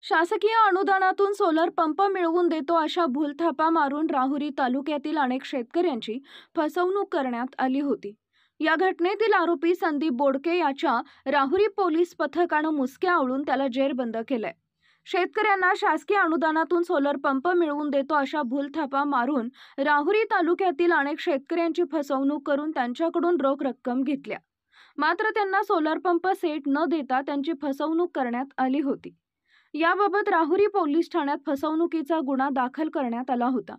शासकीय अनुदानातून solar pump मिळवून देतो अशा भूलथापा मारून राहुरी तालुक्यातील अनेक शेतकऱ्यांची फसवणूक करण्यात आली होती। या घटनेतील आरोपी संदीप बोडके याच्या राहुरी पोलीस पथकाने मुसक्या आवळून त्याला जेरबंद केलंय। शेतकऱ्यांना शासकीय अनुदानातून सोलर पंप मिळवून देतो अशा भूलथापा मारून राहुरी तालुक्यातील अनेक शेतकऱ्यांची फसवणूक करून त्यांच्याकडून रोख रक्कम घेतल्या। मात्र त्यांना सोलर पंप सेट न देता त्यांची फसवणूक करण्यात आली होती। याबाबत राहुरी पोलीस ठाण्यात फसवणुकीचा गुन्हा दाखल करण्यात आला होता।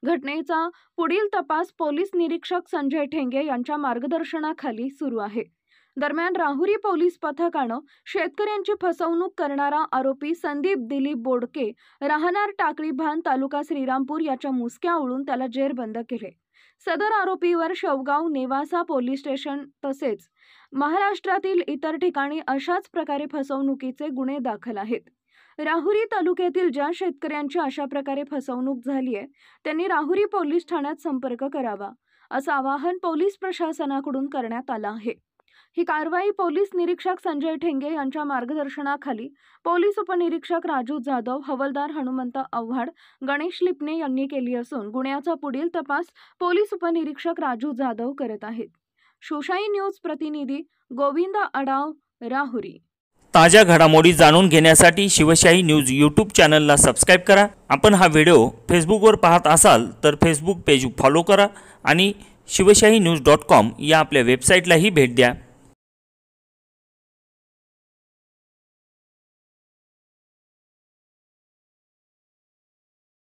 घटनेचा पुढील तपास पोलीस निरीक्षक संजय ठेंगे यांच्या मार्गदर्शनाखाली सुरू आहे। दरम्यान राहुरी पोलीस पथकाने शेतकऱ्यांची फसवणूक करणारा आरोपी संदीप दिलीप बोडके राहणार टाकळी भान तालुका श्रीरामपूर याच्या मुसक्या आवळून त्याला जेरबंद केले। सदर आरोपीवर शेवगाव नेवासा पोलीस स्टेशन तसेच महाराष्ट्रातील इतर ठिकाणी अशाच प्रकारे फसवणुकीचे गुन्हे दाखल आहेत। राहुरी तालुक्यातील ज्या शेतकऱ्यांची अशा प्रकारे फसवणूक झाली आहे त्यांनी राहुरी पोलीस ठाण्यात संपर्क करावा असं आवाहन पोलीस प्रशासनाकडून करण्यात आलं आहे। ही कारवाई पोलीस निरीक्षक संजय ठेंगे यांच्या मार्गदर्शनाखाली पोलीस उपनिरीक्षक राजू जाधव, हवालदार हनुमंत आव्हाड, गणेश लिपणे यांनी केली असून गुन्ह्याचा पुढील तपास पोलीस उपनिरीक्षक राजू जाधव करत आहेत। शिवशाही न्यूज प्रतिनिधी गोविंद अडाव, राहुरी। ताज्या घडामोडी जाणून घेण्यासाठी शिवशाही न्यूज यूट्यूब चॅनलला सबस्क्राइब करा। आपण हा व्हिडिओ फेसबुकवर पाहत असाल तर फेसबुक पेज फॉलो करा आणि शिवशाही news.com या आपल्या वेबसाईटलाही भेट द्या।